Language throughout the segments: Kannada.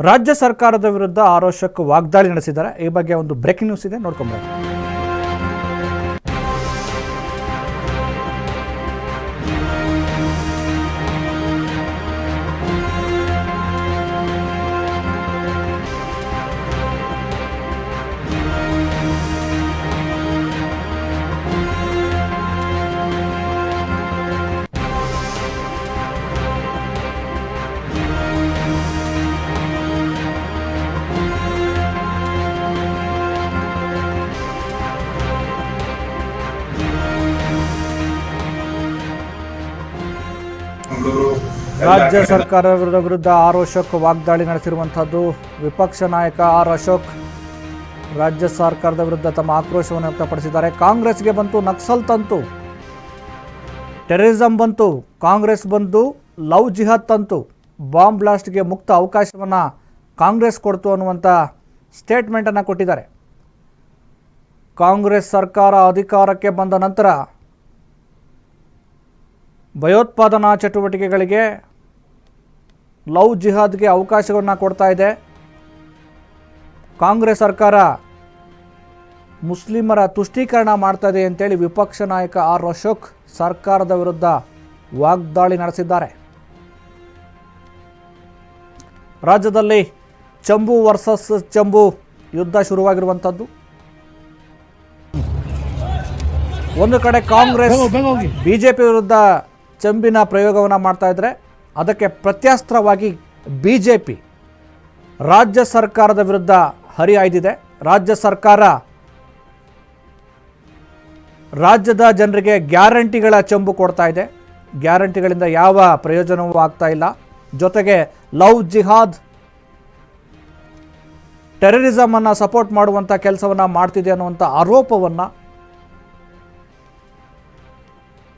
ರಾಜ್ಯ ಸರ್ಕಾರದ ವಿರುದ್ಧ ಆರೋಶಕ್ ವಾಗ್ದಾಳಿ ನಡೆಸಿದ್ದಾರೆ. ಈ ಬಗ್ಗೆ ಒಂದು ಬ್ರೇಕಿಂಗ್ ನ್ಯೂಸ್ ಇದೆ, ನೋಡ್ಕೊಂಬರೋಣ. ರಾಜ್ಯ ಸರ್ಕಾರದ ವಿರುದ್ಧ ಆರೋಶಕ್ ವಾಗ್ದಾಳಿ ನಡೆಸಿರುವಂಥದ್ದು ವಿಪಕ್ಷ ನಾಯಕ ಆರ್ ಅಶೋಕ್ ರಾಜ್ಯ ಸರ್ಕಾರದ ವಿರುದ್ಧ ತಮ್ಮ ಆಕ್ರೋಶವನ್ನು ವ್ಯಕ್ತಪಡಿಸಿದ್ದಾರೆ. ಕಾಂಗ್ರೆಸ್ಗೆ ಬಂತು ನಕ್ಸಲ್ ತಂತು, ಟೆರರಿಸಂ ಬಂತು, ಕಾಂಗ್ರೆಸ್ ಬಂದು ಲವ್ ಜಿಹಾದ್ ತಂತು, ಬಾಂಬ್ ಬ್ಲಾಸ್ಟ್ಗೆ ಮುಕ್ತ ಅವಕಾಶವನ್ನು ಕಾಂಗ್ರೆಸ್ ಕೊಡ್ತು ಅನ್ನುವಂಥ ಸ್ಟೇಟ್ಮೆಂಟನ್ನು ಕೊಟ್ಟಿದ್ದಾರೆ. ಕಾಂಗ್ರೆಸ್ ಸರ್ಕಾರ ಅಧಿಕಾರಕ್ಕೆ ಬಂದ ನಂತರ ಭಯೋತ್ಪಾದನಾ ಚಟುವಟಿಕೆಗಳಿಗೆ ಲವ್ ಜಿಹಾದ್ಗೆ ಅವಕಾಶವನ್ನು ಕೊಡ್ತಾ ಇದೆ. ಕಾಂಗ್ರೆಸ್ ಸರ್ಕಾರ ಮುಸ್ಲಿಮರ ತುಷ್ಟೀಕರಣ ಮಾಡ್ತಾ ಇದೆ ಅಂತೇಳಿ ವಿಪಕ್ಷ ನಾಯಕ ಆರ್ ಅಶೋಕ್ ಸರ್ಕಾರದ ವಿರುದ್ಧ ವಾಗ್ದಾಳಿ ನಡೆಸಿದ್ದಾರೆ. ರಾಜ್ಯದಲ್ಲಿ ಚಂಬು ವರ್ಸಸ್ ಚಂಬು ಯುದ್ಧ ಶುರುವಾಗಿರುವಂಥದ್ದು. ಒಂದು ಕಡೆ ಕಾಂಗ್ರೆಸ್ ಬಿಜೆಪಿ ವಿರುದ್ಧ ಚಂಬಿನ ಪ್ರಯೋಗವನ್ನು ಮಾಡ್ತಾ ಇದ್ದರೆ, ಅದಕ್ಕೆ ಪ್ರತ್ಯಾಸ್ತ್ರವಾಗಿ ಬಿಜೆಪಿ ರಾಜ್ಯ ಸರ್ಕಾರದ ವಿರುದ್ಧ ಹರಿಹಾಯ್ದಿದೆ. ರಾಜ್ಯ ಸರ್ಕಾರ ರಾಜ್ಯದ ಜನರಿಗೆ ಗ್ಯಾರಂಟಿಗಳ ಚಂಬು ಕೊಡ್ತಾ ಇದೆ. ಗ್ಯಾರಂಟಿಗಳಿಂದ ಯಾವ ಪ್ರಯೋಜನವೂ ಆಗ್ತಾ ಇಲ್ಲ. ಜೊತೆಗೆ ಲವ್ ಜಿಹಾದ್, ಟೆರರಿಸಮ್ ಅನ್ನು ಸಪೋರ್ಟ್ ಮಾಡುವಂಥ ಕೆಲಸವನ್ನು ಮಾಡ್ತಿದೆ ಅನ್ನುವಂಥ ಆರೋಪವನ್ನು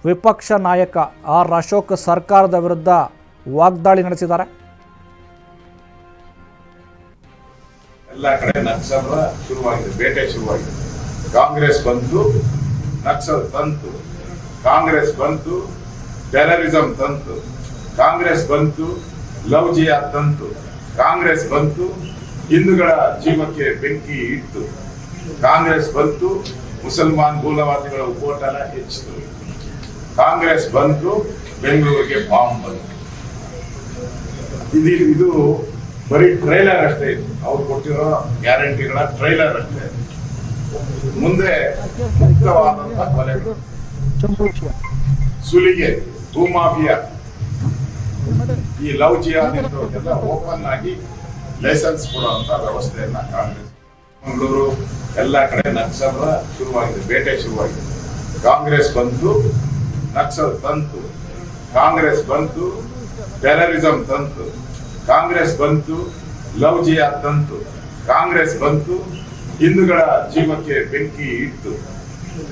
ವಿಪಕ್ಷ ನಾಯಕ ಆರ್ ಅಶೋಕ್ ಸರ್ಕಾರದ ವಿರುದ್ಧ ವಾಗ್ದಾಳಿ ನಡೆಸಿದ್ದಾರೆ. ಎಲ್ಲ ಕಡೆ ನಕ್ಸಲ್ ಶುರುವಾಗಿದೆ, ಬೇಟೆ ಶುರುವಾಗಿದೆ. ಕಾಂಗ್ರೆಸ್ ಬಂತು ನಕ್ಸಲ್ ತಂತು, ಕಾಂಗ್ರೆಸ್ ಬಂತು ಟೆರರಿಸಂ ತಂತು, ಕಾಂಗ್ರೆಸ್ ಬಂತು ಲವ್ ಜಿಹಾದ್ ತಂತು, ಕಾಂಗ್ರೆಸ್ ಬಂತು ಹಿಂದೂಗಳ ಜೀವಕ್ಕೆ ಬೆಂಕಿ ಇಟ್ಟು, ಕಾಂಗ್ರೆಸ್ ಬಂತು ಮುಸಲ್ಮಾನ್ ಮೂಲವಾದಿಗಳ ಉಪೋಟನ ಹೆಚ್ಚಿತು, ಕಾಂಗ್ರೆಸ್ ಬಂತು ಬೆಂಗಳೂರಿಗೆ ಬಾಂಬ್ ಬಂತು. ಇದು ಬರೀ ಟ್ರೈಲರ್ ಅಷ್ಟೇ. ಇದು ಅವ್ರು ಕೊಟ್ಟಿರೋ ಗ್ಯಾರಂಟಿಗಳ ಟ್ರೈಲರ್ ಅಷ್ಟೇ. ಮುಂದೆ ಮುಕ್ತವಾದಂತಹ ಕೊಲೆಗಳು, ಸುಲಿಗೆ, ಭೂಮಾಫಿಯಾ, ಈ ಲವ್ ಜಿಹಾದ್ ಎಲ್ಲ ಓಪನ್ ಆಗಿ ಲೈಸೆನ್ಸ್ ಕೊಡುವಂತ ವ್ಯವಸ್ಥೆಯನ್ನ ಕಾಂಗ್ರೆಸ್ ಮಂಗಳೂರು ಎಲ್ಲ ಕಡೆ ನಕ್ಸಲ್ ಶುರುವಾಗಿದೆ, ಬೇಟೆ ಶುರುವಾಗಿದೆ. ಕಾಂಗ್ರೆಸ್ ಬಂತು ನಕ್ಸಲ್ ತಂತು, ಕಾಂಗ್ರೆಸ್ ಬಂತು ಟೆರರಿಸಂ ತಂತು, ಕಾಂಗ್ರೆಸ್ ಬಂತು ಲವ್ ಜಿಹಾದ್ ತಂತು, ಕಾಂಗ್ರೆಸ್ ಬಂತು ಹಿಂದೂಗಳ ಜೀವಕ್ಕೆ ಬೆಂಕಿ ಇಟ್ಟು,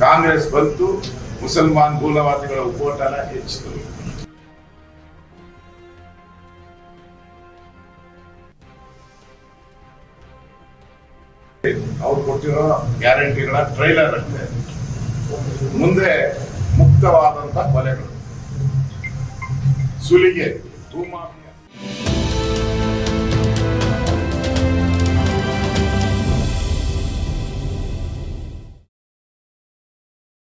ಕಾಂಗ್ರೆಸ್ ಬಂತು ಮುಸಲ್ಮಾನ್ ಮೂಲವಾದಿಗಳ ಉಪೋಟನ ಹೆಚ್ಚಿತು. ಅವ್ರು ಕೊಟ್ಟಿರೋ ಗ್ಯಾರಂಟಿಗಳ ಟ್ರೈಲರ್ ಅಷ್ಟೇ. ಮುಂದೆ ಮುಕ್ತವಾದಂತಹ ಕೊಲೆಗಳು, ಸುಲಿಗೆ, ಭೂಮಾಫಿಯಾ